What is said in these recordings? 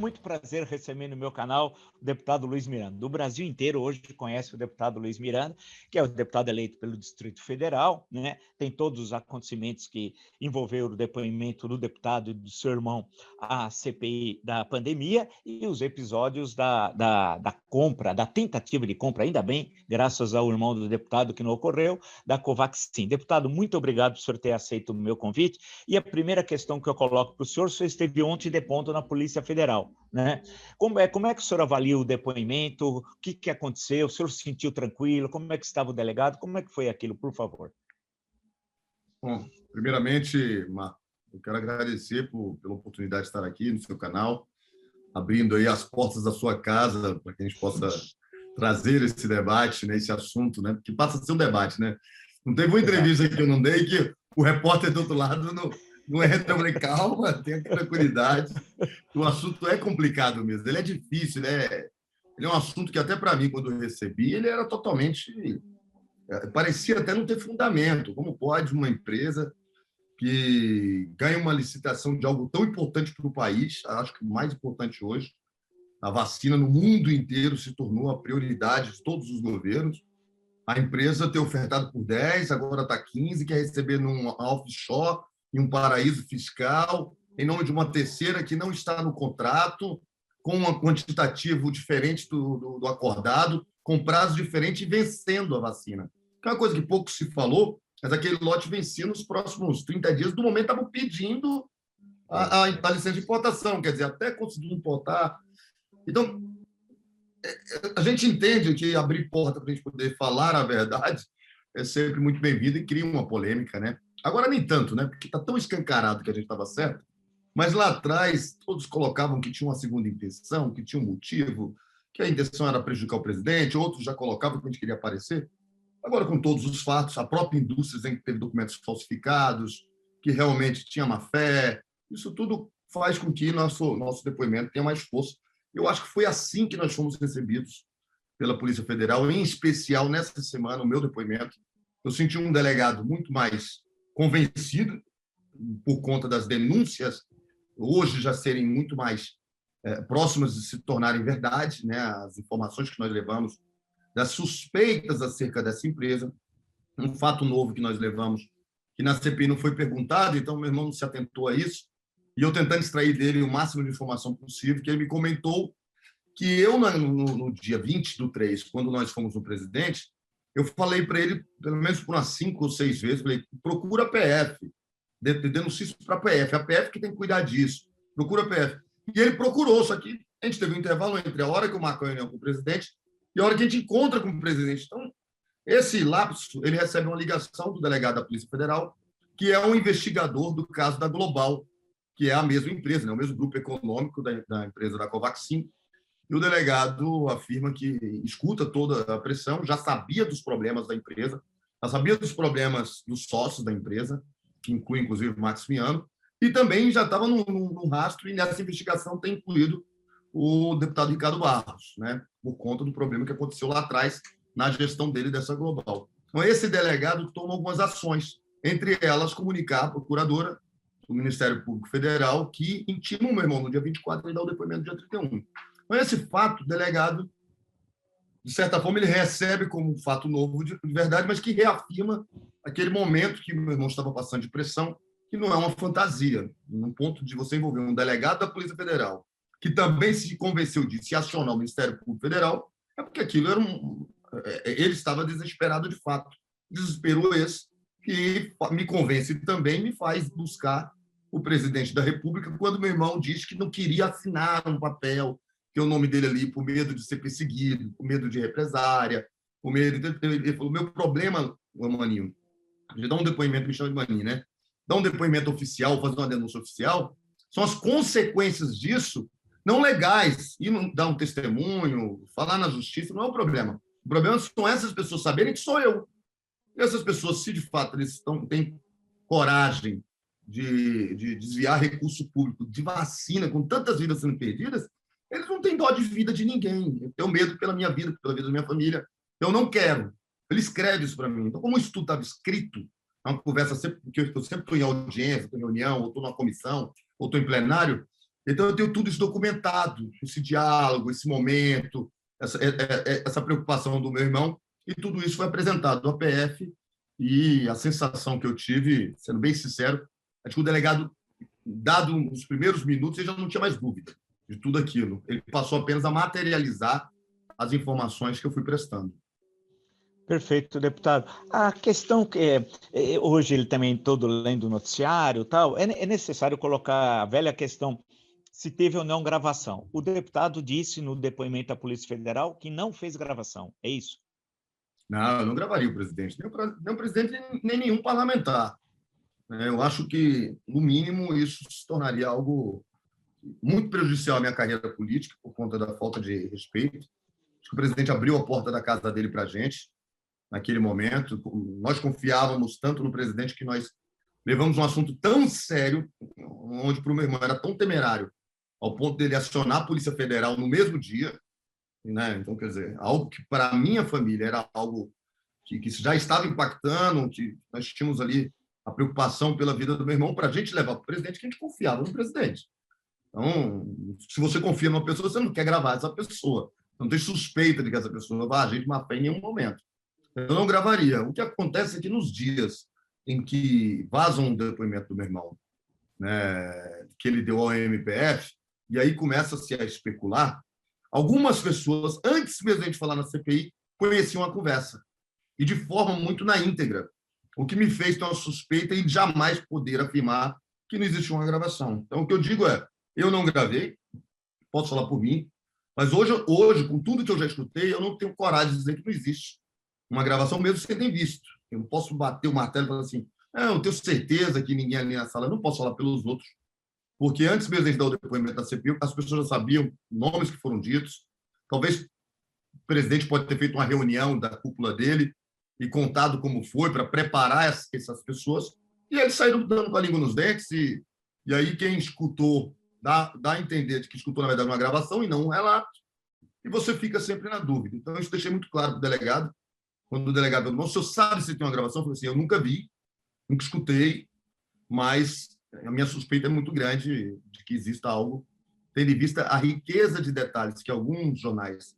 muito prazer receber no meu canal o deputado Luiz Miranda. O Brasil inteiro hoje conhece o deputado Luiz Miranda, que é o deputado eleito pelo Distrito Federal, né? Tem todos os acontecimentos que envolveram o depoimento do deputado e do seu irmão à CPI da pandemia e os episódios da compra, da tentativa de compra, ainda bem, graças ao irmão do deputado que não ocorreu, da Covaxin. Deputado, muito obrigado por o senhor ter aceito o meu convite. E a primeira questão que eu coloco para o senhor esteve ontem de ponto na Polícia Federal, né? Como é que o senhor avalia o depoimento? O que aconteceu? O senhor se sentiu tranquilo? Como é que estava o delegado? Como é que foi aquilo, por favor? Bom, primeiramente, Marco, eu quero agradecer pela oportunidade de estar aqui no seu canal, abrindo aí as portas da sua casa para que a gente possa trazer esse debate, né, esse assunto, né, que passa a ser um debate, né? Não teve uma entrevista que eu não dei que o repórter do outro lado não entra. Eu falei, calma, tenha tranquilidade. O assunto é complicado mesmo, ele é difícil, né? Ele é um assunto que até para mim, quando eu recebi, ele era totalmente... parecia até não ter fundamento. Como pode uma empresa que ganha uma licitação de algo tão importante para o país, acho que o mais importante hoje, a vacina no mundo inteiro se tornou a prioridade de todos os governos, a empresa ter ofertado por 10, agora está 15, quer receber num offshore, em um paraíso fiscal, em nome de uma terceira que não está no contrato, com um quantitativo diferente do acordado, com prazo diferente e vencendo a vacina. Que é uma coisa que pouco se falou, mas aquele lote vencia nos próximos 30 dias, do momento estavam pedindo a licença de importação, quer dizer, até conseguir importar. Então, a gente entende que abrir porta para a gente poder falar a verdade é sempre muito bem-vindo e cria uma polêmica, né? Agora, nem tanto, né? Porque está tão escancarado que a gente estava certo, mas lá atrás todos colocavam que tinha uma segunda intenção, que tinha um motivo, que a intenção era prejudicar o presidente, outros já colocavam que a gente queria aparecer. Agora, com todos os fatos, a própria indústria dizendo que teve documentos falsificados, que realmente tinha má-fé, isso tudo faz com que nosso depoimento tenha mais força. Eu acho que foi assim que nós fomos recebidos pela Polícia Federal, em especial nessa semana, o meu depoimento. Eu senti um delegado muito mais convencido por conta das denúncias, hoje já serem muito mais próximas de se tornarem verdade, né? As informações que nós levamos das suspeitas acerca dessa empresa, um fato novo que nós levamos, que na CPI não foi perguntado, então meu irmão não se atentou a isso, e eu tentando extrair dele o máximo de informação possível, que ele me comentou que eu, no dia 20/3, quando nós fomos no presidente, eu falei para ele, pelo menos por umas 5 ou 6 vezes, falei, procura a PF, denuncie isso para a PF, a PF que tem que cuidar disso, procura a PF. E ele procurou, só que a gente teve um intervalo entre a hora que eu marquei a reunião com o presidente e a hora que a gente encontra com o presidente. Então, esse lapso, ele recebe uma ligação do delegado da Polícia Federal, que é um investigador do caso da Global, que é a mesma empresa, né? O mesmo grupo econômico da empresa da Covaxin. E o delegado afirma que escuta toda a pressão, já sabia dos problemas da empresa, já sabia dos problemas dos sócios da empresa, que inclui, inclusive, o Maximiano, e também já estava no rastro, e nessa investigação tem incluído o deputado Ricardo Barros, né, por conta do problema que aconteceu lá atrás na gestão dele dessa Global. Então, esse delegado toma algumas ações, entre elas comunicar à procuradora do Ministério Público Federal que intima o meu irmão no dia 24 e dá o depoimento no dia 31. Então, esse fato, o delegado, de certa forma, ele recebe como um fato novo de verdade, mas que reafirma aquele momento que meu irmão estava passando de pressão, que não é uma fantasia, num ponto de você envolver um delegado da Polícia Federal, que também se convenceu de se acionar o Ministério Público Federal, é porque aquilo era ele estava desesperado de fato. Desespero esse que me convence também, me faz buscar o presidente da República quando meu irmão disse que não queria assinar um papel, que é o nome dele ali, por medo de ser perseguido, por medo de represária, por medo de... Ele falou, meu problema, Maninho, de dar um depoimento, me chama de Maninho, né? Dar um depoimento oficial, fazer uma denúncia oficial, são as consequências disso não legais. Ir dar um testemunho, falar na justiça, não é o problema. O problema são essas pessoas saberem que sou eu. E essas pessoas, se de fato eles têm coragem de desviar recurso público de vacina, com tantas vidas sendo perdidas, eles não têm dó de vida de ninguém. Eu tenho medo pela minha vida, pela vida da minha família. Eu não quero. Ele escreve isso para mim. Então, como isso tudo estava escrito, é uma conversa sempre, porque eu sempre estou em audiência, estou em reunião, ou estou numa comissão, ou estou em plenário, Então, eu tenho tudo isso documentado, esse diálogo, esse momento, essa preocupação do meu irmão, e tudo isso foi apresentado à PF, e a sensação que eu tive, sendo bem sincero, é que o delegado, dado os primeiros minutos, ele já não tinha mais dúvida de tudo aquilo. Ele passou apenas a materializar as informações que eu fui prestando. Perfeito, deputado. A questão que hoje ele também todo lendo o noticiário, tal, é necessário colocar a velha questão se teve ou não gravação. O deputado disse no depoimento à Polícia Federal que não fez gravação. É isso? Não, eu não gravaria o presidente, nem o presidente, nem nenhum parlamentar. Eu acho que, no mínimo, isso se tornaria algo muito prejudicial à minha carreira política, por conta da falta de respeito. Acho que o presidente abriu a porta da casa dele para a gente, naquele momento. Nós confiávamos tanto no presidente que nós levamos um assunto tão sério, onde para o meu irmão era tão temerário, ao ponto dele acionar a Polícia Federal no mesmo dia, né? Então, quer dizer, algo que para a minha família era algo que já estava impactando, que nós tínhamos ali a preocupação pela vida do meu irmão, para a gente levar para o presidente, que a gente confiava no presidente. Então, se você confia numa pessoa, você não quer gravar essa pessoa. Não tem suspeita de que essa pessoa vai agir de má fé em nenhum momento. Eu não gravaria. O que acontece é que nos dias em que vazam um depoimento do meu irmão, né, que ele deu ao MPF, e aí começa-se a especular, algumas pessoas, antes mesmo de a gente falar na CPI, conheciam a conversa, e de forma muito na íntegra, o que me fez ter uma suspeita e jamais poder afirmar que não existe uma gravação. Então, o que eu digo é, eu não gravei, posso falar por mim, mas hoje, com tudo que eu já escutei, eu não tenho coragem de dizer que não existe uma gravação, mesmo sem ter visto. Eu não posso bater o martelo e falar assim, eu tenho certeza que ninguém ali na sala, eu não posso falar pelos outros, porque antes mesmo de dar o depoimento da CPI, as pessoas já sabiam nomes que foram ditos, talvez o presidente pode ter feito uma reunião da cúpula dele e contado como foi para preparar essas pessoas, e eles saíram dando com a língua nos dentes, e aí quem escutou dá a entender de que escutou, na verdade, uma gravação e não um relato, e você fica sempre na dúvida. Então, isso deixei muito claro para o delegado, quando o delegado falou, o senhor sabe se tem uma gravação? Eu falei assim, eu nunca vi, nunca escutei, mas a minha suspeita é muito grande de que exista algo, tendo em vista a riqueza de detalhes que alguns jornais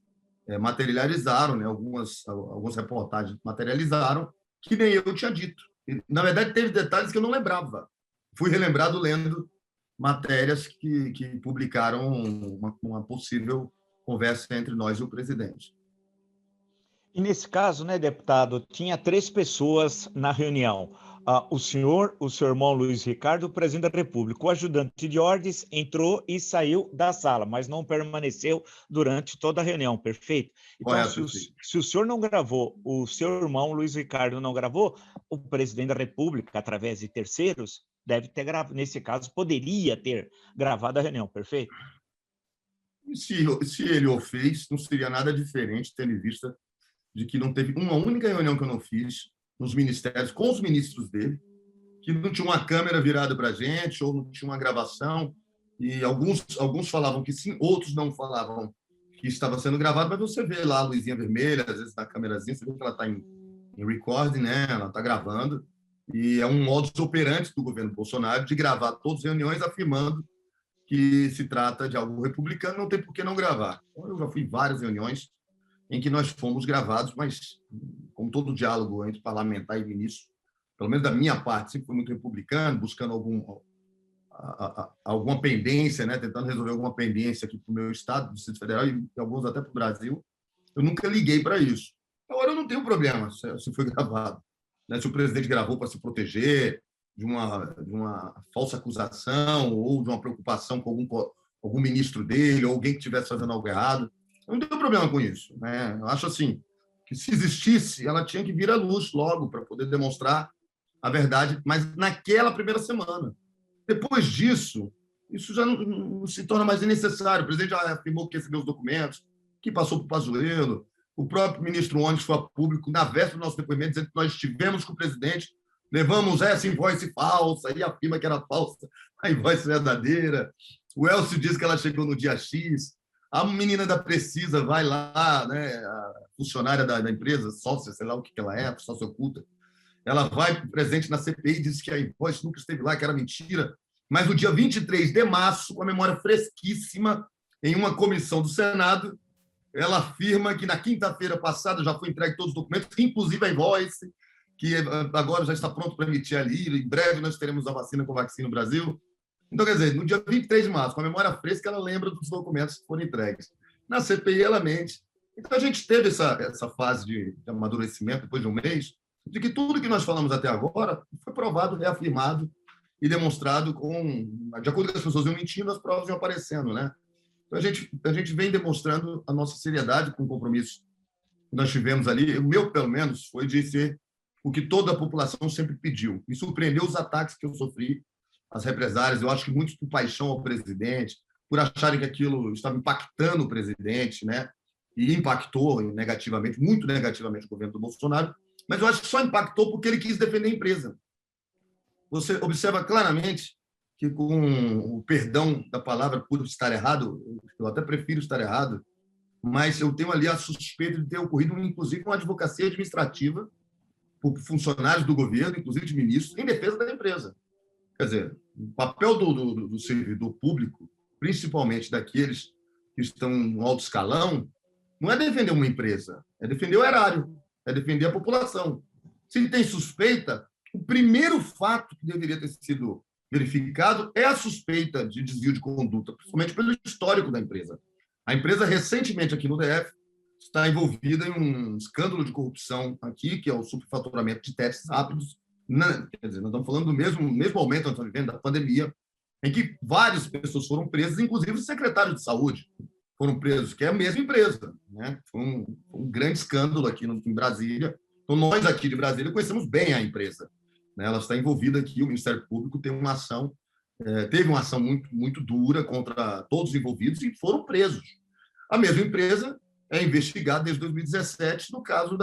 materializaram, né? Algumas reportagens materializaram, que nem eu tinha dito. E, na verdade, teve detalhes que eu não lembrava. Fui relembrado lendo matérias que publicaram uma possível conversa entre nós e o presidente. E nesse caso, né, deputado, tinha 3 pessoas na reunião. O senhor, o seu irmão Luiz Ricardo, o presidente da República. O ajudante de ordens entrou e saiu da sala, mas não permaneceu durante toda a reunião, perfeito? Então, Correto, se o senhor não gravou, o seu irmão Luiz Ricardo não gravou, o presidente da República, através de terceiros, deve ter gravado, nesse caso, poderia ter gravado a reunião, perfeito? E se ele o fez, não seria nada diferente, tendo em vista de que não teve uma única reunião que eu não fiz nos ministérios, com os ministros dele, que não tinha uma câmera virada para a gente, ou não tinha uma gravação, e alguns falavam que sim, outros não falavam que estava sendo gravado, mas você vê lá a luzinha vermelha, às vezes na câmerazinha, você vê que ela está em recording, né? Ela está gravando, e é um modus operandi do governo Bolsonaro de gravar todas as reuniões afirmando que se trata de algo republicano, não tem por que não gravar. Então, eu já fui em várias reuniões em que nós fomos gravados, mas, como todo diálogo entre parlamentar e ministro, pelo menos da minha parte, sempre foi muito republicano, buscando alguma pendência, né? Tentando resolver alguma pendência aqui para o meu estado, do Distrito Federal, e alguns até para o Brasil. Eu nunca liguei para isso. Agora, eu não tenho problema se foi gravado. Né? Se o presidente gravou para se proteger de uma falsa acusação ou de uma preocupação com algum ministro dele ou alguém que estivesse fazendo algo errado. Eu não tenho problema com isso. Né? Eu acho assim, que se existisse, ela tinha que vir à luz logo para poder demonstrar a verdade, mas naquela primeira semana. Depois disso, isso já não se torna mais necessário. O presidente já afirmou que recebeu os documentos, que passou para o Pazuello. O próprio ministro Onyx foi a público, na véspera do nosso depoimento, dizendo que nós estivemos com o presidente, levamos essa invoice falsa, e afirma que era falsa, a invoice verdadeira. O Elcio diz que ela chegou no dia X. A menina da Precisa vai lá, né, a funcionária da empresa, sócia, sei lá o que ela é, sócia oculta, ela vai presente na CPI e diz que a invoice nunca esteve lá, que era mentira, mas no dia 23 de março, com a memória fresquíssima, em uma comissão do Senado, ela afirma que na quinta-feira passada já foi entregue todos os documentos, inclusive a invoice, que agora já está pronto para emitir ali, em breve nós teremos a vacina com vacina no Brasil. Então, quer dizer, no dia 23 de março, com a memória fresca, ela lembra dos documentos que foram entregues. Na CPI, ela mente. Então, a gente teve essa fase de amadurecimento, depois de um mês, de que tudo que nós falamos até agora foi provado, reafirmado e demonstrado de acordo com as pessoas iam mentindo, as provas iam aparecendo, né? Então, a gente vem demonstrando a nossa seriedade com o compromisso que nós tivemos ali. O meu, pelo menos, foi de ser o que toda a população sempre pediu. Me surpreendeu os ataques que eu sofri, as represálias. Eu acho que muitos por paixão ao presidente, por acharem que aquilo estava impactando o presidente, né? E impactou negativamente, muito negativamente, o governo do Bolsonaro, mas eu acho que só impactou porque ele quis defender a empresa. Você observa claramente que, com o perdão da palavra por estar errado, eu até prefiro estar errado, mas eu tenho ali a suspeita de ter ocorrido, inclusive, uma advocacia administrativa por funcionários do governo, inclusive de ministros, em defesa da empresa. Quer dizer, o papel do servidor público, principalmente daqueles que estão no alto escalão, não é defender uma empresa, é defender o erário, é defender a população. Se tem suspeita, o primeiro fato que deveria ter sido verificado é a suspeita de desvio de conduta, principalmente pelo histórico da empresa. A empresa, recentemente, aqui no DF, está envolvida em um escândalo de corrupção aqui, que é o superfaturamento de testes rápidos. Quer dizer, nós estamos falando do mesmo aumento que nós estamos vivendo, da pandemia, em que várias pessoas foram presas, inclusive os secretários de saúde foram presos, que é a mesma empresa, né? Foi um grande escândalo aqui em Brasília. Então, nós aqui de Brasília conhecemos bem a empresa, né? Ela está envolvida aqui, o Ministério Público teve uma ação muito, muito dura contra todos os envolvidos e foram presos. A mesma empresa é investigada desde 2017 no caso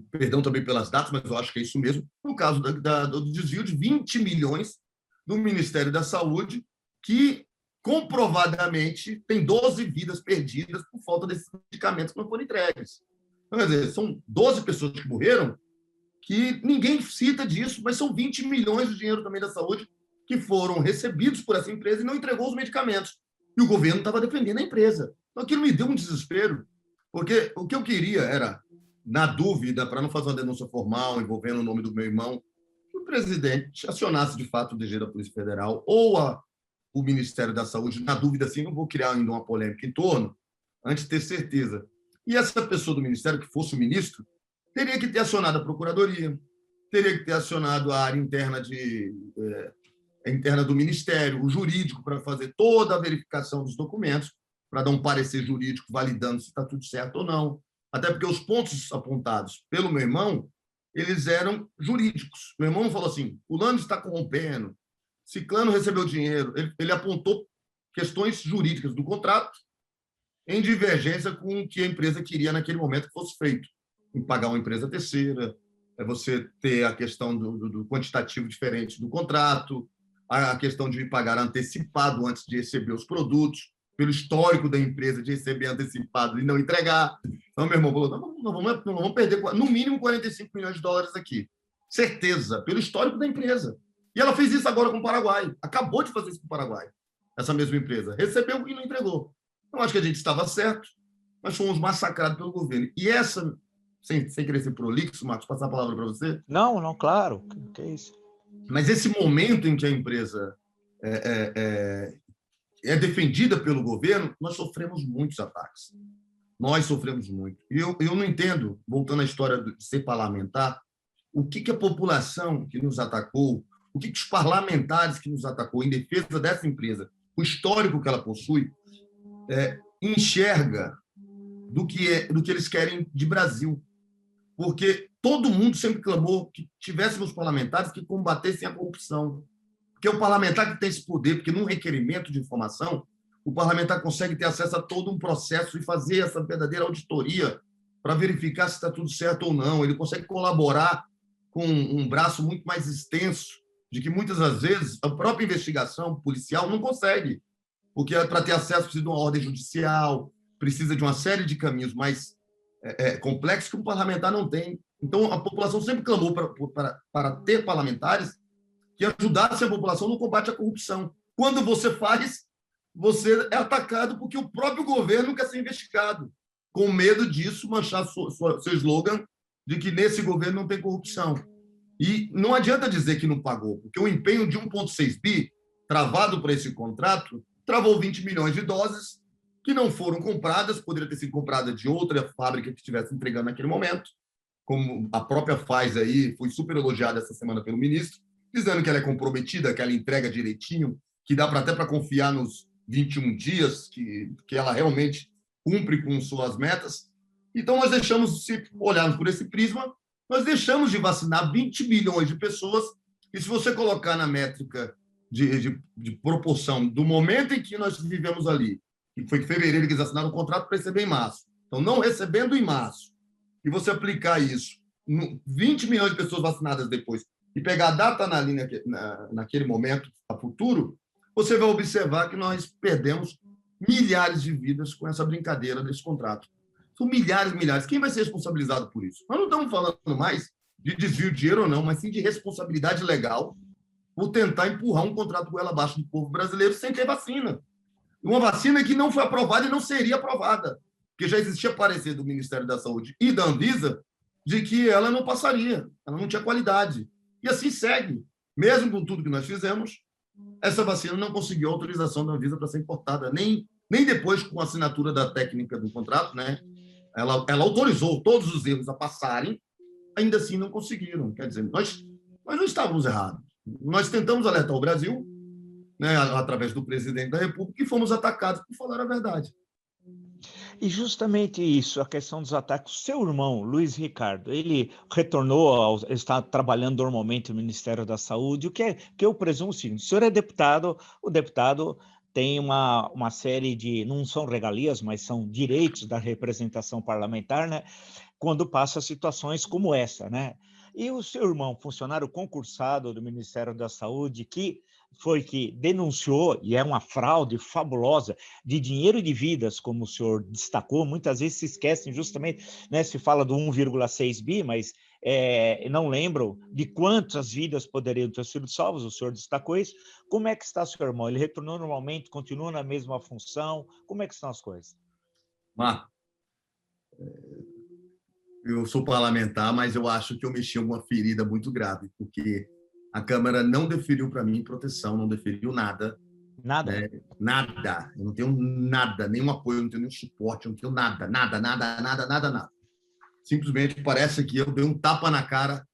perdão também pelas datas, mas eu acho que é isso mesmo, no caso do desvio de 20 milhões do Ministério da Saúde, que comprovadamente tem 12 vidas perdidas por falta desses medicamentos que não foram entregues. Então, quer dizer, são 12 pessoas que morreram, que ninguém cita disso, mas são 20 milhões de dinheiro também da saúde que foram recebidos por essa empresa e não entregou os medicamentos. E o governo estava defendendo a empresa. Então, aquilo me deu um desespero, porque o que eu queria era, na dúvida, para não fazer uma denúncia formal envolvendo o nome do meu irmão, que o presidente acionasse, de fato, o DG da Polícia Federal ou o Ministério da Saúde. Na dúvida, assim, não vou criar ainda uma polêmica em torno, antes de ter certeza. E essa pessoa do Ministério, que fosse o ministro, teria que ter acionado a Procuradoria, teria que ter acionado a área interna do Ministério, o jurídico, para fazer toda a verificação dos documentos, para dar um parecer jurídico validando se está tudo certo ou não. Até porque os pontos apontados pelo meu irmão, eles eram jurídicos. Meu irmão falou assim, fulano está corrompendo, ciclano recebeu dinheiro. Ele apontou questões jurídicas do contrato em divergência com o que a empresa queria naquele momento que fosse feito. Em pagar uma empresa terceira, você ter a questão do quantitativo diferente do contrato, a questão de pagar antecipado antes de receber os produtos, pelo histórico da empresa de receber antecipado e não entregar. Então, meu irmão falou, não vamos perder no mínimo 45 milhões de dólares aqui. Certeza, pelo histórico da empresa. E ela fez isso agora com o Paraguai. Acabou de fazer isso com o Paraguai, essa mesma empresa. Recebeu e não entregou. Então, acho que a gente estava certo, mas fomos massacrados pelo governo. E essa, sem querer ser prolixo, Marcos, passar a palavra para você. Não, claro. Que é isso? Mas esse momento em que a empresa é defendida pelo governo, nós sofremos muitos ataques. Nós sofremos muito. E eu não entendo, voltando à história de ser parlamentar, o que a população que nos atacou, o que os parlamentares que nos atacou em defesa dessa empresa, o histórico que ela possui, enxerga do que eles querem de Brasil. Porque todo mundo sempre clamou que tivéssemos parlamentares que combatessem a corrupção. Porque o parlamentar que tem esse poder, porque num requerimento de informação, o parlamentar consegue ter acesso a todo um processo e fazer essa verdadeira auditoria para verificar se está tudo certo ou não. Ele consegue colaborar com um braço muito mais extenso, de que muitas das vezes a própria investigação policial não consegue, porque para ter acesso precisa de uma ordem judicial, precisa de uma série de caminhos mais complexos que um parlamentar não tem. Então, a população sempre clamou para ter parlamentares que ajudasse a população no combate à corrupção. Quando você faz, você é atacado porque o próprio governo quer ser investigado, com medo disso manchar seu slogan de que nesse governo não tem corrupção. E não adianta dizer que não pagou, porque o empenho de 1,6 bi, travado para esse contrato, travou 20 milhões de doses que não foram compradas, poderia ter sido comprada de outra fábrica que estivesse entregando naquele momento, como a própria Pfizer aí foi super elogiada essa semana pelo ministro, dizendo que ela é comprometida, que ela entrega direitinho, que dá até para confiar nos 21 dias, que ela realmente cumpre com suas metas. Então, nós deixamos, se olharmos por esse prisma, nós deixamos de vacinar 20 milhões de pessoas, e se você colocar na métrica de proporção do momento em que nós vivemos ali, que foi em fevereiro que eles assinaram o contrato para receber em março, então, não recebendo em março, e você aplicar isso, 20 milhões de pessoas vacinadas depois, e pegar a data na linha naquele momento, a futuro, você vai observar que nós perdemos milhares de vidas com essa brincadeira desse contrato. São milhares e milhares. Quem vai ser responsabilizado por isso? Nós não estamos falando mais de desvio de dinheiro ou não, mas sim de responsabilidade legal por tentar empurrar um contrato goela abaixo do povo brasileiro sem ter vacina. Uma vacina que não foi aprovada e não seria aprovada, porque já existia parecer do Ministério da Saúde e da Anvisa de que ela não passaria, ela não tinha qualidade. E assim segue. Mesmo com tudo que nós fizemos, essa vacina não conseguiu autorização da Anvisa para ser importada, nem depois com a assinatura da técnica do contrato, né? Ela autorizou todos os erros a passarem, ainda assim não conseguiram. Quer dizer, nós não estávamos errados. Nós tentamos alertar o Brasil, né, através do presidente da República, e fomos atacados por falar a verdade. E justamente isso, a questão dos ataques. Seu irmão, Luiz Ricardo, ele retornou, está trabalhando normalmente no Ministério da Saúde, o que eu presumo o seguinte: o senhor é deputado, o deputado tem uma série de, não são regalias, mas são direitos da representação parlamentar, né? Quando passa situações como essa, né? E o seu irmão, funcionário concursado do Ministério da Saúde, que denunciou, e é uma fraude fabulosa, de dinheiro e de vidas, como o senhor destacou, muitas vezes se esquecem justamente, né, se fala do 1,6 bi, mas não lembram de quantas vidas poderiam ter sido salvas, o senhor destacou isso. Como é que está seu irmão? Ele retornou normalmente, continua na mesma função? Como é que estão as coisas? Marco, eu sou parlamentar, mas eu acho que eu mexi em uma ferida muito grave, porque a Câmara não deferiu para mim proteção, não deferiu nada. Nada? Né? Nada. Eu não tenho nada, nenhum apoio, não tenho nenhum suporte, eu não tenho nada, nada, nada, nada, nada, nada. Simplesmente parece que eu dei um tapa na cara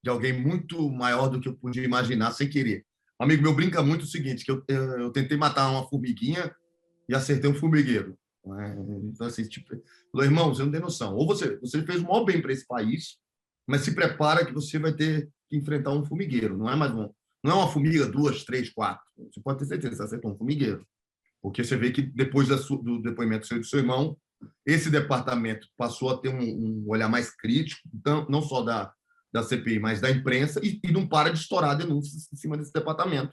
de alguém muito maior do que eu podia imaginar, sem querer. Um amigo meu brinca muito o seguinte, que eu tentei matar uma formiguinha e acertei um formigueiro. Né? Então, assim, tipo, falou, irmão, você não tem noção. Ou você fez o maior bem para esse país, mas se prepara que você vai ter que enfrentar um formigueiro. Não é uma formiga, 2, 3, 4. Você pode ter certeza que você acertou um formigueiro. Porque você vê que depois do depoimento do seu irmão, esse departamento passou a ter um olhar mais crítico, então, não só da CPI, mas da imprensa, e não para de estourar denúncias em cima desse departamento.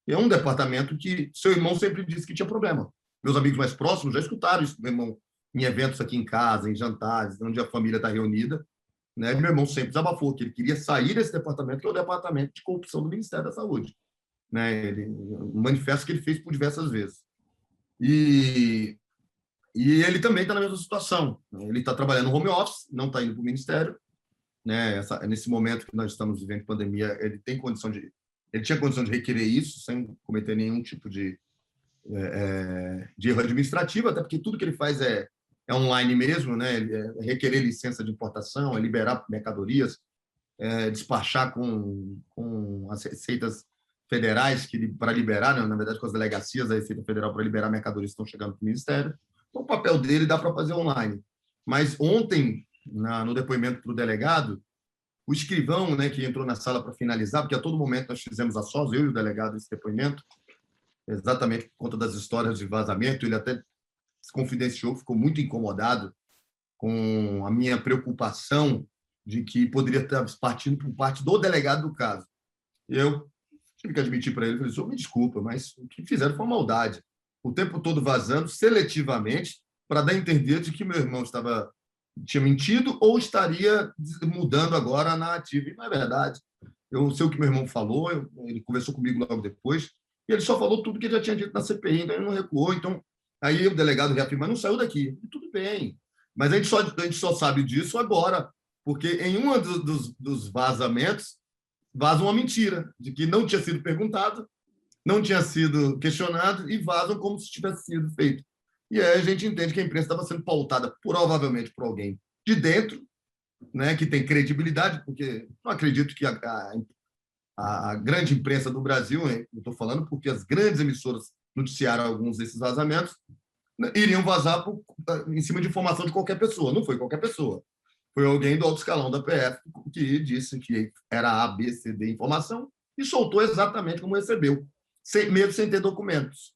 É um departamento que seu irmão sempre disse que tinha problema. Meus amigos mais próximos já escutaram isso, meu irmão, em eventos aqui em casa, em jantares, onde a família está reunida. Né? Meu irmão sempre desabafou que ele queria sair desse departamento, que é o departamento de corrupção do Ministério da Saúde. Né? Um manifesto que ele fez por diversas vezes. E ele também está na mesma situação. Ele está trabalhando no home office, não está indo para o Ministério. Né? Nesse momento que nós estamos vivendo pandemia, ele tinha condição de requerer isso sem cometer nenhum tipo de erro administrativo, até porque tudo que ele faz é online mesmo, né? Requerer licença de importação, liberar mercadorias, despachar com as receitas federais para liberar, né? Na verdade, com as delegacias da Receita Federal para liberar mercadorias que estão chegando para o Ministério. Então, o papel dele dá para fazer online. Mas ontem, no depoimento para o delegado, o escrivão, né, que entrou na sala para finalizar, porque a todo momento nós fizemos a sós, eu e o delegado, esse depoimento, exatamente por conta das histórias de vazamento, ele até se confidenciou, ficou muito incomodado com a minha preocupação de que poderia estar partindo por parte do delegado do caso. Eu tive que admitir para ele, falei, me desculpa, mas o que fizeram foi uma maldade. O tempo todo vazando seletivamente para dar a entender de que meu irmão tinha mentido ou estaria mudando agora a narrativa. E não é verdade. Eu sei o que meu irmão falou, ele conversou comigo logo depois, e ele só falou tudo que ele já tinha dito na CPI, então ele não recuou. Então, aí o delegado reafirma, mas não saiu daqui. Tudo bem. Mas a gente só sabe disso agora, porque em um dos vazamentos, vaza uma mentira, de que não tinha sido perguntado, não tinha sido questionado, e vazam como se tivesse sido feito. E aí a gente entende que a imprensa estava sendo pautada provavelmente por alguém de dentro, né, que tem credibilidade, porque não acredito que a grande imprensa do Brasil, hein, eu estou falando porque as grandes emissoras noticiaram alguns desses vazamentos, né, iriam vazar em cima de informação de qualquer pessoa. Não foi qualquer pessoa. Foi alguém do alto escalão da PF que disse que era A, B, C, D informação e soltou exatamente como recebeu, mesmo sem ter documentos.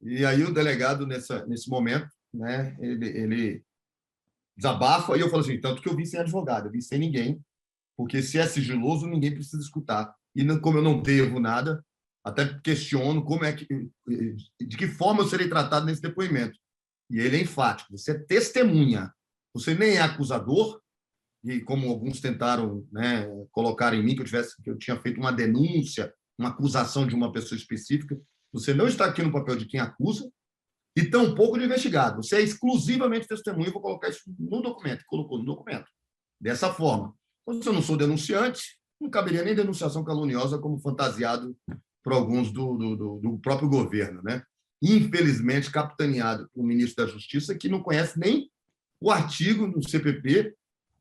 E aí o delegado, nesse momento, né, ele desabafa, e eu falo assim, tanto que eu vi sem advogado, eu vi sem ninguém, porque se é sigiloso, ninguém precisa escutar. E não, como eu não devo nada, até questiono de que forma eu serei tratado nesse depoimento. E ele é enfático, você é testemunha, você nem é acusador, e como alguns tentaram, né, colocar em mim que eu tinha feito uma denúncia, uma acusação de uma pessoa específica, você não está aqui no papel de quem acusa, e tampouco de investigado. Você é exclusivamente testemunha, eu vou colocar isso no documento, colocou no documento. Dessa forma. Então, se eu não sou denunciante, não caberia nem denunciação caluniosa como fantasiado por alguns do próprio governo, né? Infelizmente, capitaneado por um ministro da Justiça que não conhece nem o artigo no CPP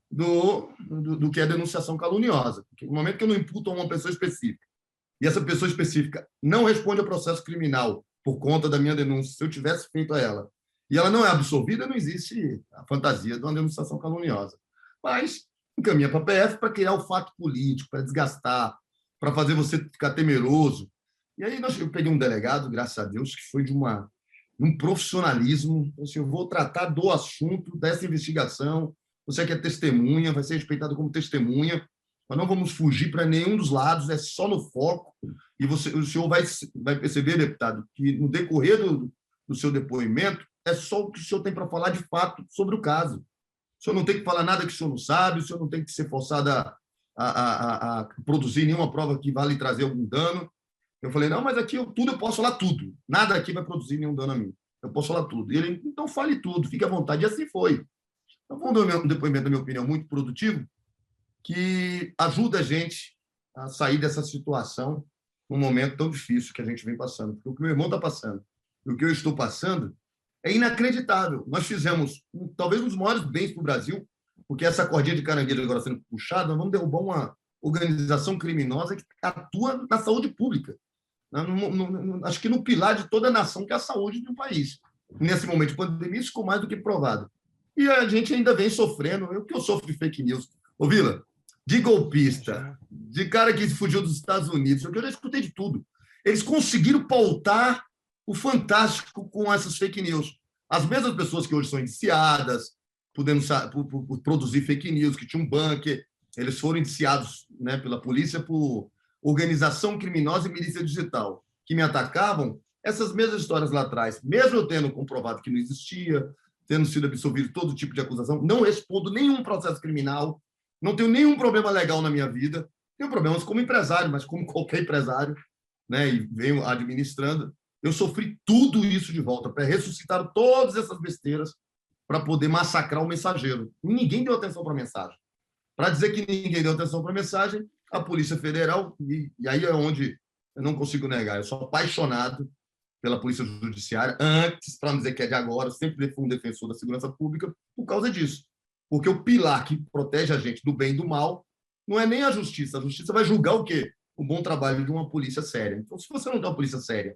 do que é denunciação caluniosa. Porque no momento que eu não imputo a uma pessoa específica e essa pessoa específica não responde ao processo criminal por conta da minha denúncia, se eu tivesse feito a ela, e ela não é absolvida, não existe a fantasia de uma denunciação caluniosa. Mas encaminha para a PF para criar o fato político, para desgastar, para fazer você ficar temeroso. E aí eu peguei um delegado, graças a Deus, que foi de um profissionalismo. Assim, eu vou tratar do assunto, dessa investigação. Você que é testemunha, vai ser respeitado como testemunha. Nós não vamos fugir para nenhum dos lados, é só no foco. E o senhor vai perceber, deputado, que no decorrer do seu depoimento, é só o que o senhor tem para falar de fato sobre o caso. O senhor não tem que falar nada que o senhor não sabe, o senhor não tem que ser forçado a produzir nenhuma prova que vá lhe trazer algum dano. Eu falei, não, mas aqui eu posso falar tudo. Nada aqui vai produzir nenhum dano a mim. Eu posso falar tudo. E ele, então fale tudo, fique à vontade. E assim foi. Então, foi um depoimento, na minha opinião, muito produtivo, que ajuda a gente a sair dessa situação num momento tão difícil que a gente vem passando. Porque o que meu irmão está passando e o que eu estou passando é inacreditável. Nós fizemos talvez um dos maiores bens para o Brasil, porque essa cordinha de caranguejo agora sendo puxada, nós vamos derrubar uma organização criminosa que atua na saúde pública. Acho que no pilar de toda a nação, que é a saúde do país. Nesse momento de pandemia, isso ficou mais do que provado. E a gente ainda vem sofrendo, o que eu sofro de fake news. Ô, Vila, de golpista, de cara que fugiu dos Estados Unidos, eu já escutei de tudo. Eles conseguiram pautar o fantástico com essas fake news. As mesmas pessoas que hoje são indiciadas, podendo por produzir fake news, que tinha um bunker, eles foram indiciados, né, pela polícia por organização criminosa e milícia digital, que me atacavam, essas mesmas histórias lá atrás, mesmo eu tendo comprovado que não existia, tendo sido absolvido todo tipo de acusação, não respondo nenhum processo criminal, não tenho nenhum problema legal na minha vida, tenho problemas como empresário, mas como qualquer empresário, né, e venho administrando, eu sofri tudo isso de volta, para ressuscitar todas essas besteiras para poder massacrar o mensageiro. Ninguém deu atenção para a mensagem. Para dizer que ninguém deu atenção para a mensagem, a Polícia Federal, e aí é onde eu não consigo negar, eu sou apaixonado pela Polícia Judiciária, antes, para não dizer que é de agora, eu sempre fui um defensor da segurança pública por causa disso. Porque o pilar que protege a gente do bem e do mal não é nem a justiça vai julgar o quê? O bom trabalho de uma polícia séria. Então, se você não tem uma polícia séria,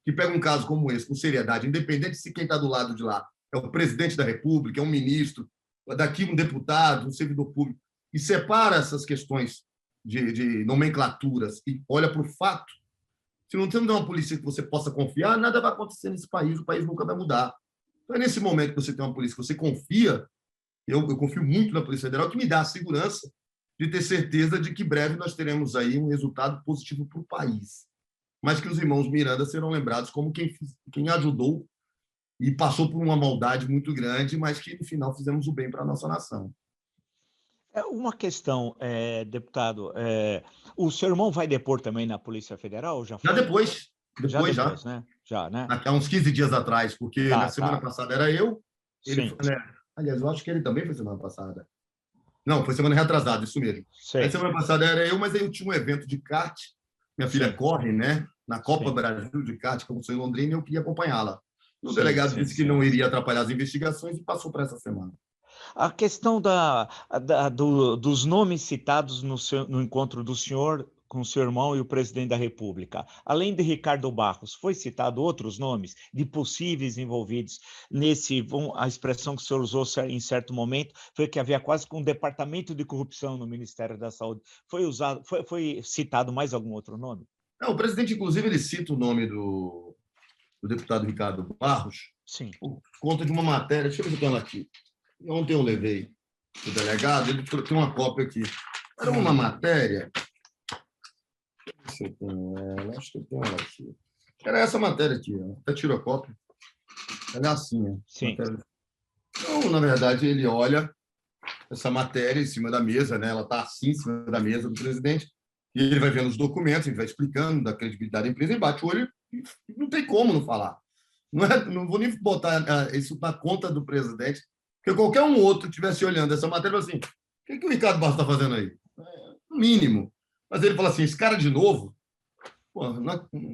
que pega um caso como esse com seriedade, independente se quem está do lado de lá é o presidente da República, é um ministro, daqui um deputado, um servidor público, e separa essas questões de nomenclaturas e olha para o fato, se não temos uma polícia que você possa confiar, nada vai acontecer nesse país, o país nunca vai mudar. Então, é nesse momento que você tem uma polícia que você confia, eu confio muito na Polícia Federal, que me dá a segurança de ter certeza de que breve nós teremos aí um resultado positivo para o país. Mas que os irmãos Miranda serão lembrados como quem ajudou e passou por uma maldade muito grande, mas que, no final, fizemos o bem para a nossa nação. Uma questão, deputado, o seu irmão vai depor também na Polícia Federal? Já Já foi? depois, Já depois já, depois, né? Já, né? há uns 15 dias atrás, porque na Tá, semana tá. passada era eu, ele, Sim, né? Aliás, eu acho que ele também foi semana passada. Não, foi semana retrasada, isso mesmo. Aí sei. semana passada era eu, mas aí eu tinha um evento de kart. Minha filha Sim, corre, né? Na Copa sim, Brasil de kart, que aconteceu em Londrina, e eu queria acompanhá-la. O sim, delegado sim, disse que sim. não iria atrapalhar as investigações e passou para essa semana. A questão dos nomes citados no encontro do senhor com o seu irmão e o presidente da República, além de Ricardo Barros, foi citado outros nomes de possíveis envolvidos a expressão que o senhor usou em certo momento foi que havia quase que um departamento de corrupção no Ministério da Saúde. Foi citado mais algum outro nome? Não, o presidente, inclusive, ele cita o nome do deputado Ricardo Barros Sim. por conta de uma matéria. Deixa eu ver se eu tenho ela aqui. Ontem eu levei o delegado, ele tem uma cópia aqui. Era uma matéria. Se eu tenho ela, acho que eu tenho ela aqui. Era essa matéria aqui, ó. Até tiro a cópia. Ela é assim, ó. Sim, Matéria. Então, na verdade, ele olha essa matéria em cima da mesa, né? Ela está assim em cima da mesa do presidente, e ele vai vendo os documentos, ele vai explicando da credibilidade da empresa, ele bate o olho e não tem como não falar. Não vou nem botar isso na conta do presidente, porque qualquer um outro estivesse olhando essa matéria e assim, o que o Ricardo Barros está fazendo aí? No mínimo. Mas ele fala assim, esse cara de novo, pô,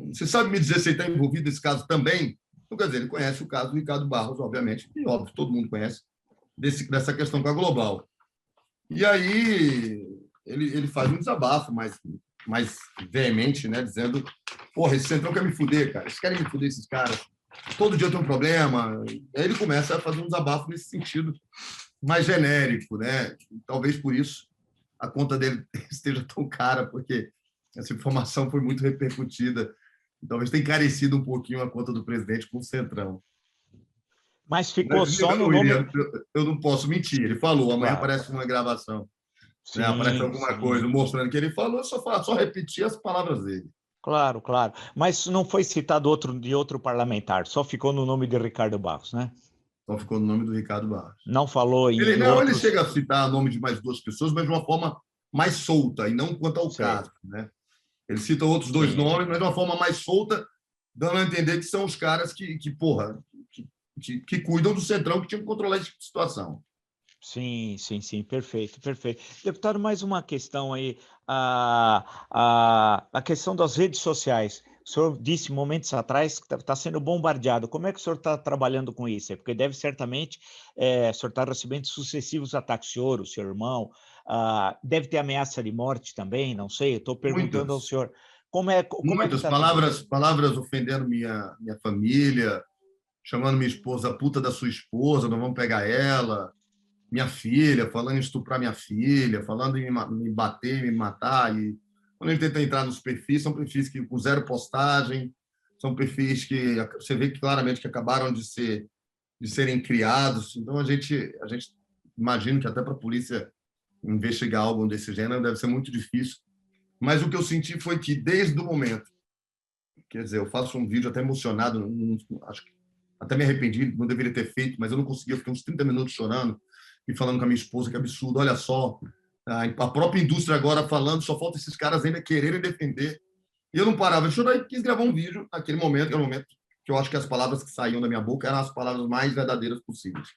você sabe me dizer se ele está envolvido nesse caso também? Então, quer dizer, ele conhece o caso do Ricardo Barros, obviamente, e óbvio, todo mundo conhece, dessa questão com a Global. E aí ele faz um desabafo mais veemente, né? Dizendo, porra, esse centrão quer me fuder, cara. Eles querem me fuder, esses caras. Todo dia tem um problema. E aí ele começa a fazer um desabafo nesse sentido mais genérico, né? Talvez por isso a conta dele esteja tão cara, porque essa informação foi muito repercutida. Talvez tenha encarecido um pouquinho a conta do presidente com o Centrão. mas ficou Mas só eu no não nome. iria, eu não posso mentir. Ele falou, amanhã Claro. aparece uma gravação, né? Aparece Sim, alguma coisa sim. mostrando que ele falou, só repetir as palavras dele. Claro, claro. Mas não foi citado outro parlamentar, só ficou no nome de Ricardo Barros, né? Então ficou no nome do Ricardo Barros. Não falou Ele em não, ele outros. chega a citar o nome de mais duas pessoas, mas de uma forma mais solta e não quanto ao Sei. caso, né? Ele cita outros dois Sim, nomes, mas de uma forma mais solta, dando a entender que são os caras que porra, que cuidam do Centrão, que tinham que controlar essa situação. sim, sim, sim, perfeito, perfeito. Deputado, mais uma questão aí, a questão das redes sociais. O senhor disse momentos atrás que está sendo bombardeado. Como é que o senhor está trabalhando com isso? Porque deve certamente, o senhor está recebendo sucessivos ataques, o senhor, o seu irmão, deve ter ameaça de morte também, não sei, estou perguntando ao Muitas, senhor, como é que muitas está tudo isso? palavras ofendendo minha família, chamando minha esposa puta da sua esposa, não vamos pegar ela, minha filha, falando em estuprar minha filha, falando em me bater, me matar. E quando ele tenta entrar nos perfis, são perfis que com zero postagem, são perfis que você vê que claramente que acabaram de serem criados. Então a gente imagina que até para a polícia investigar algo desse gênero deve ser muito difícil. Mas o que eu senti foi que desde o momento, quer dizer, eu faço um vídeo até emocionado, acho que até me arrependi, não deveria ter feito, mas eu não consegui, eu fiquei uns 30 minutos chorando e falando com a minha esposa que absurdo, olha só, a própria indústria agora falando, só falta esses caras ainda quererem defender. E eu não parava de chorar e quis gravar um vídeo naquele momento, que era o momento que eu acho que as palavras que saíam da minha boca eram as palavras mais verdadeiras possíveis.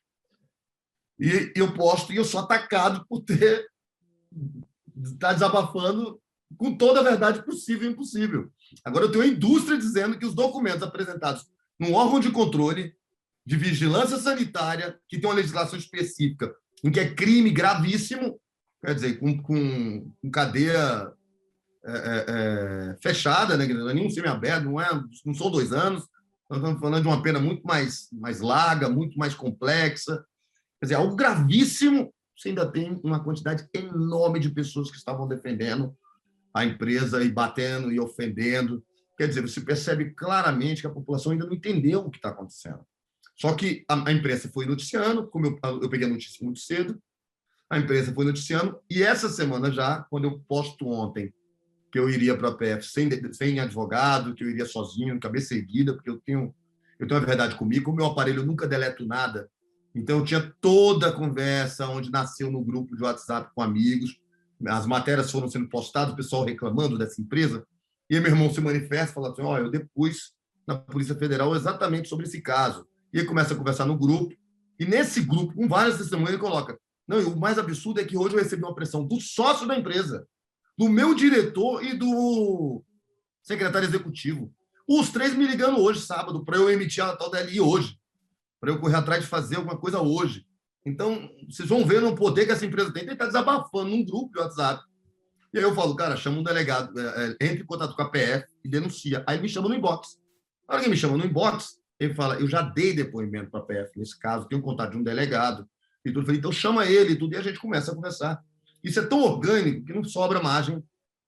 E eu posto e eu sou atacado por estar desabafando com toda a verdade possível e impossível. Agora eu tenho a indústria dizendo que os documentos apresentados num órgão de controle de vigilância sanitária, que tem uma legislação específica, em que é crime gravíssimo, quer dizer, com cadeia fechada, né? Não é nenhum semiaberto, não são 2 anos, nós estamos falando de uma pena muito mais larga, muito mais complexa. Quer dizer, algo gravíssimo, você ainda tem uma quantidade enorme de pessoas que estavam defendendo a empresa e batendo e ofendendo. Quer dizer, você percebe claramente que a população ainda não entendeu o que está acontecendo. Só que a imprensa foi noticiando, como eu peguei a notícia muito cedo, a imprensa foi noticiando, e essa semana já, quando eu posto ontem que eu iria para a PF sem advogado, que eu iria sozinho, cabeça erguida, porque eu tenho a verdade comigo, o meu aparelho eu nunca deleto nada, Então, eu tinha toda a conversa onde nasceu no grupo de WhatsApp com amigos, as matérias foram sendo postadas, o pessoal reclamando dessa empresa, e aí meu irmão se manifesta, fala assim, eu depus na Polícia Federal exatamente sobre esse caso. E aí começa a conversar no grupo, e nesse grupo, com várias testemunhas, ele coloca, não, e o mais absurdo é que hoje eu recebi uma pressão do sócio da empresa, do meu diretor e do secretário executivo. Os três me ligando hoje, sábado, para eu emitir a tal DLI hoje, para eu correr atrás de fazer alguma coisa hoje. Então, vocês vão ver no poder que essa empresa tem. Ele está desabafando num grupo de WhatsApp. E aí eu falo, cara, chama um delegado, entre em contato com a PF e denuncia. Aí ele me chama no inbox. Na hora que ele me chama no inbox, ele fala, eu já dei depoimento para a PF nesse caso, tenho contato de um delegado. E tudo. Eu falei, então chama ele e tudo, e a gente começa a conversar. Isso é tão orgânico que não sobra margem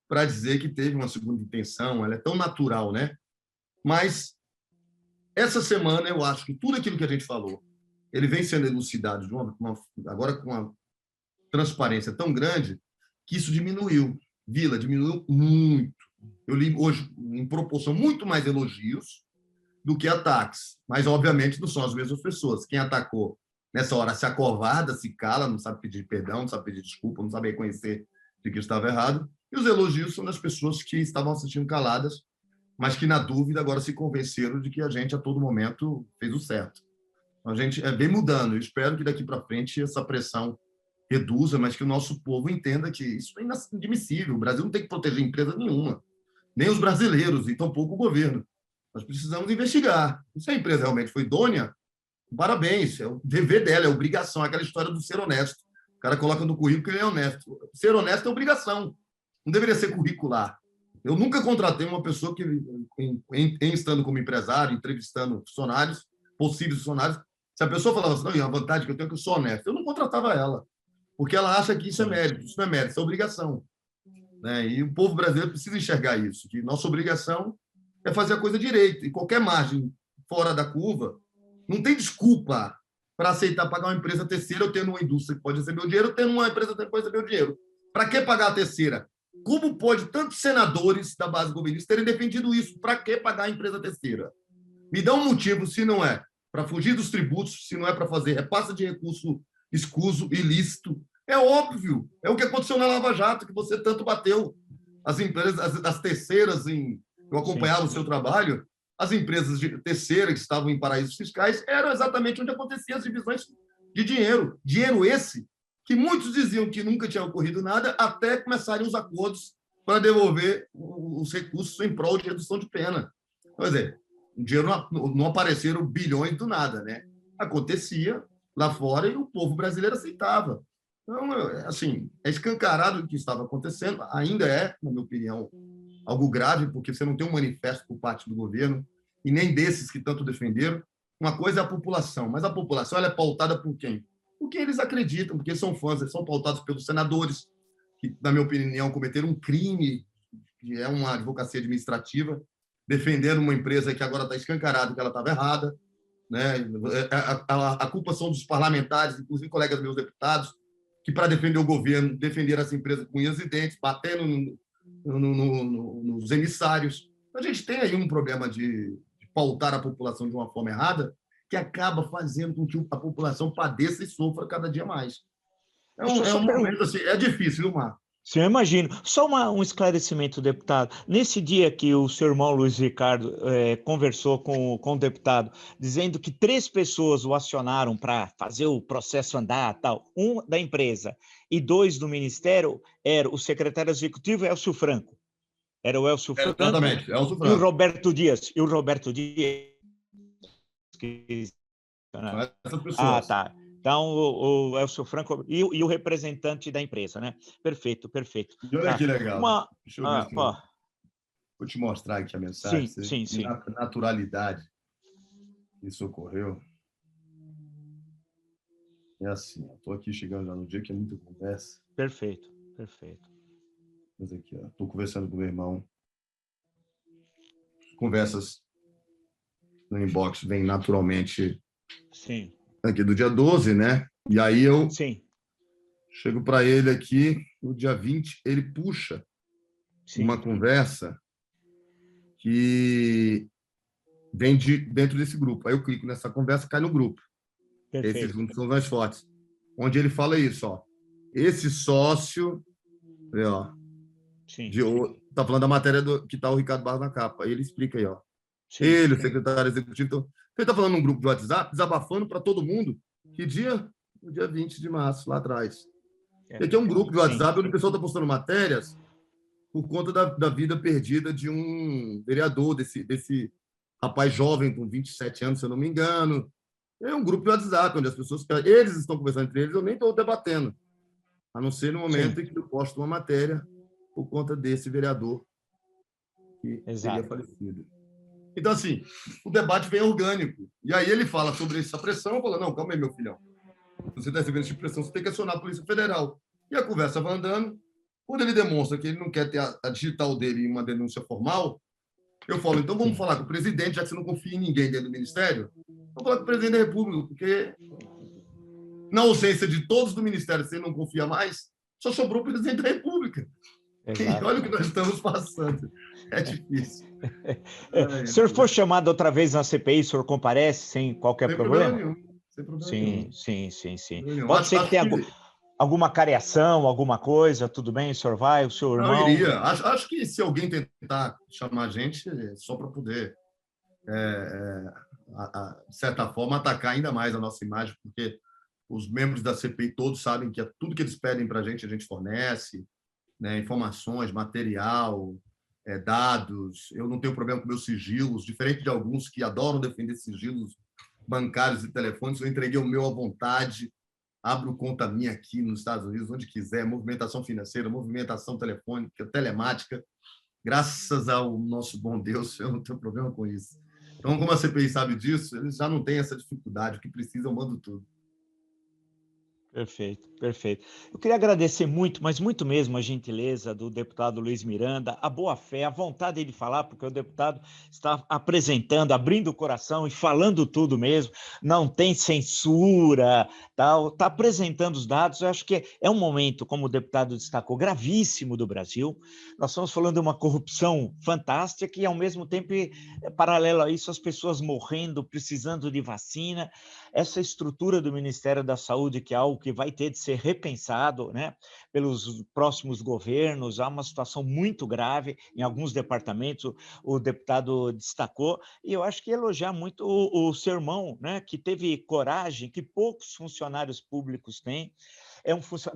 para dizer que teve uma segunda intenção, ela é tão natural, né? Mas essa semana eu acho que tudo aquilo que a gente falou, ele vem sendo elucidado agora com uma transparência tão grande que isso diminuiu. Vila, diminuiu muito. Eu li hoje em proporção muito mais elogios do que ataques. Mas, obviamente, não são as mesmas pessoas. Quem atacou nessa hora se acovarda, se cala, não sabe pedir perdão, não sabe pedir desculpa, não sabe reconhecer de que estava errado. E os elogios são das pessoas que estavam assistindo caladas, mas que, na dúvida, agora se convenceram de que a gente, a todo momento, fez o certo. A gente vem mudando. Eu espero que daqui para frente essa pressão reduza, mas que o nosso povo entenda que isso é inadmissível. O Brasil não tem que proteger empresa nenhuma, nem os brasileiros, e tampouco o governo. Nós precisamos investigar. Se a empresa realmente foi idônea, parabéns, é o dever dela, é obrigação, aquela história do ser honesto. O cara coloca no currículo que ele é honesto. Ser honesto é obrigação, não deveria ser curricular. Eu nunca contratei uma pessoa que, estando como empresário, entrevistando funcionários, possíveis funcionários, se a pessoa falava assim, não, a vantagem que eu tenho é que eu sou honesto, eu não contratava ela, porque ela acha que isso é mérito, isso não é mérito, isso é obrigação. Né? E o povo brasileiro precisa enxergar isso, que nossa obrigação é fazer a coisa direito, e qualquer margem fora da curva, não tem desculpa para aceitar pagar uma empresa terceira ou tendo uma indústria que pode receber o dinheiro, ou tendo uma empresa que pode receber o dinheiro. Para que pagar a terceira? Como pode tantos senadores da base governista terem defendido isso? Para que pagar a empresa terceira? Me dá um motivo, se não é para fugir dos tributos, se não é para fazer repasse de recurso escuso, ilícito. É óbvio, é o que aconteceu na Lava Jato, que você tanto bateu. As empresas, as terceiras, eu acompanhava o seu trabalho, as empresas de terceira que estavam em paraísos fiscais eram exatamente onde aconteciam as divisões de dinheiro. Dinheiro esse que muitos diziam que nunca tinha ocorrido nada, até começarem os acordos para devolver os recursos em prol de redução de pena. Quer dizer, o dinheiro não apareceram bilhões do nada, né? Acontecia lá fora e o povo brasileiro aceitava. Então, assim, é escancarado o que estava acontecendo, ainda é, na minha opinião, algo grave, porque você não tem um manifesto por parte do governo e nem desses que tanto defenderam. Uma coisa é a população, mas a população ela é pautada por quem? Porque eles acreditam, porque são fãs, eles são pautados pelos senadores, que, na minha opinião, cometeram um crime, que é uma advocacia administrativa, defendendo uma empresa que agora está escancarado que ela estava errada. Né? A culpa são dos parlamentares, inclusive colegas meus deputados, que, para defender o governo, defenderam essa empresa com unhas e dentes, batendo nos emissários. A gente tem aí um problema de pautar a população de uma forma errada, que acaba fazendo com que a população padeça e sofra cada dia mais. É um momento assim, é difícil, viu, Marco? Sim, eu imagino. Só um esclarecimento, deputado. Nesse dia que o seu irmão Luiz Ricardo conversou com o deputado, dizendo que 3 pessoas o acionaram para fazer o processo andar, tal, um da empresa e 2 do Ministério, era o secretário executivo Elcio Franco. Era o Elcio Franco. Exatamente, Elcio Franco. E o Roberto Dias. Essas pessoas. Ah, tá. Então, o Elcio Franco e o representante da empresa, né? Perfeito, perfeito. E olha que legal. Deixa eu ver vou te mostrar aqui a mensagem. Sim. Naturalidade. Isso ocorreu. É assim, estou aqui chegando já no dia que é muita conversa. Perfeito. Mas aqui, estou conversando com o meu irmão. Conversas no inbox vêm naturalmente. Sim. Aqui do dia 12, né? E aí eu chego para ele aqui, no dia 20, ele puxa uma conversa que vem dentro desse grupo. Aí eu clico nessa conversa, cai no grupo. Esses Perfeito. grupos são os mais fortes. Onde ele fala isso, ó. Esse sócio, ó, Sim, tá falando da matéria que tá o Ricardo Barros na capa. Ele explica aí, ó. sim. Ele, o secretário executivo. Então, ele está falando num grupo de WhatsApp, desabafando para todo mundo. Que dia? No dia 20 de março, lá atrás. E aqui é um grupo de Sim, WhatsApp onde o pessoal está postando matérias por conta da vida perdida de um vereador, desse rapaz jovem com 27 anos, se eu não me engano. É um grupo de WhatsApp onde as pessoas... Eles estão conversando entre eles, eu nem estou debatendo. A não ser no sim, momento em que eu posto uma matéria por conta desse vereador que teria exato. falecido. Então, assim, o debate vem orgânico. E aí ele fala sobre essa pressão, fala, não, calma aí, meu filhão. Se você está recebendo essa pressão, você tem que acionar a Polícia Federal. E a conversa vai andando. Quando ele demonstra que ele não quer ter a digital dele em uma denúncia formal, eu falo, então vamos falar com o presidente, já que você não confia em ninguém dentro do Ministério, vamos falar com o presidente da República, porque na ausência de todos do Ministério, você não confia mais, só sobrou o presidente da República. E Exato. olha o que nós estamos passando. É difícil. O senhor for chamado outra vez na CPI, o senhor comparece sem qualquer Sem problema problema? nenhum. Sem problema Sim, nenhum. sim, sim, sim. Pode Acho, ser que acho tenha que alguma cariação, alguma coisa, tudo bem, o senhor vai, o seu não irmão? iria. Acho que se alguém tentar chamar a gente, é só para poder, de certa forma, atacar ainda mais a nossa imagem, porque os membros da CPI todos sabem que tudo que eles pedem para a gente fornece, né, informações, material, dados. Eu não tenho problema com meus sigilos, diferente de alguns que adoram defender sigilos bancários e telefônicos. Eu entreguei o meu à vontade, abro conta minha aqui nos Estados Unidos, onde quiser, movimentação financeira, movimentação telefônica, telemática. Graças ao nosso bom Deus, eu não tenho problema com isso. Então, como a CPI sabe disso, eles já não têm essa dificuldade. O que precisa, eu mando tudo. Perfeito, perfeito. Eu queria agradecer muito, mas muito mesmo, a gentileza do deputado Luiz Miranda, a boa-fé, a vontade de falar, porque o deputado está apresentando, abrindo o coração e falando tudo mesmo, não tem censura, tal, está apresentando os dados. Eu acho que é um momento, como o deputado destacou, gravíssimo do Brasil. Nós estamos falando de uma corrupção fantástica e, ao mesmo tempo, paralelo a isso, as pessoas morrendo, precisando de vacina. Essa estrutura do Ministério da Saúde, que é algo que vai ter de ser repensado, né, pelos próximos governos, há uma situação muito grave em alguns departamentos, o deputado destacou, e eu acho que elogiar muito o seu irmão, né, que teve coragem, que poucos funcionários públicos têm.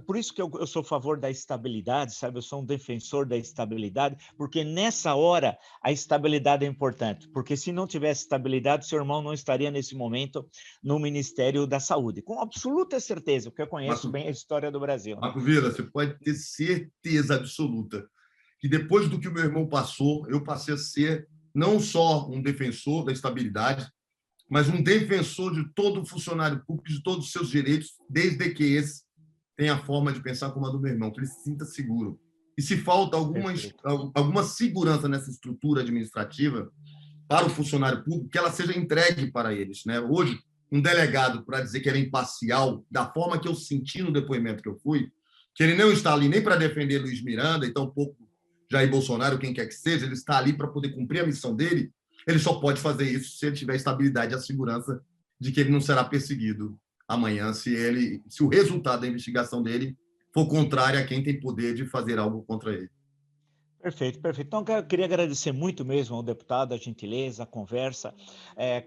Por isso que eu sou a favor da estabilidade, sabe? Eu sou um defensor da estabilidade, porque nessa hora a estabilidade é importante, porque se não tivesse estabilidade, seu irmão não estaria nesse momento no Ministério da Saúde, com absoluta certeza, porque eu conheço bem a história do Brasil, né? Marco Vila, você pode ter certeza absoluta que depois do que o meu irmão passou, eu passei a ser não só um defensor da estabilidade, mas um defensor de todo funcionário público, de todos os seus direitos, desde que esse tenha a forma de pensar como a do meu irmão, que ele se sinta seguro. E se falta alguma segurança nessa estrutura administrativa para o funcionário público, que ela seja entregue para eles, né? Hoje, um delegado, para dizer que era imparcial, da forma que eu senti no depoimento que eu fui, que ele não está ali nem para defender Luiz Miranda, e tampouco Jair Bolsonaro, quem quer que seja, ele está ali para poder cumprir a missão dele. Ele só pode fazer isso se ele tiver estabilidade e a segurança de que ele não será perseguido amanhã, se o resultado da investigação dele for contrário a quem tem poder de fazer algo contra ele. Perfeito, perfeito. Então, eu queria agradecer muito mesmo ao deputado a gentileza, a conversa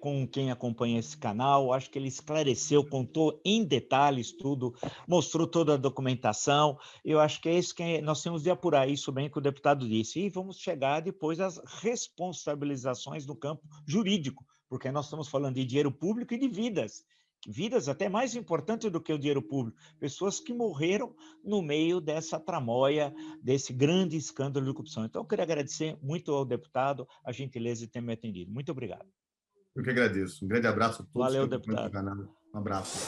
com quem acompanha esse canal. Acho que ele esclareceu, contou em detalhes tudo, mostrou toda a documentação. Eu acho que é isso que nós temos de apurar isso bem que o deputado disse. E vamos chegar depois às responsabilizações no campo jurídico, porque nós estamos falando de dinheiro público e de vidas até mais importante do que o dinheiro público, pessoas que morreram no meio dessa tramóia, desse grande escândalo de corrupção. Então, eu queria agradecer muito ao deputado a gentileza de ter me atendido. Muito obrigado. Eu que agradeço. Um grande abraço a todos Valeu, que acompanham o deputado. canal. Um abraço.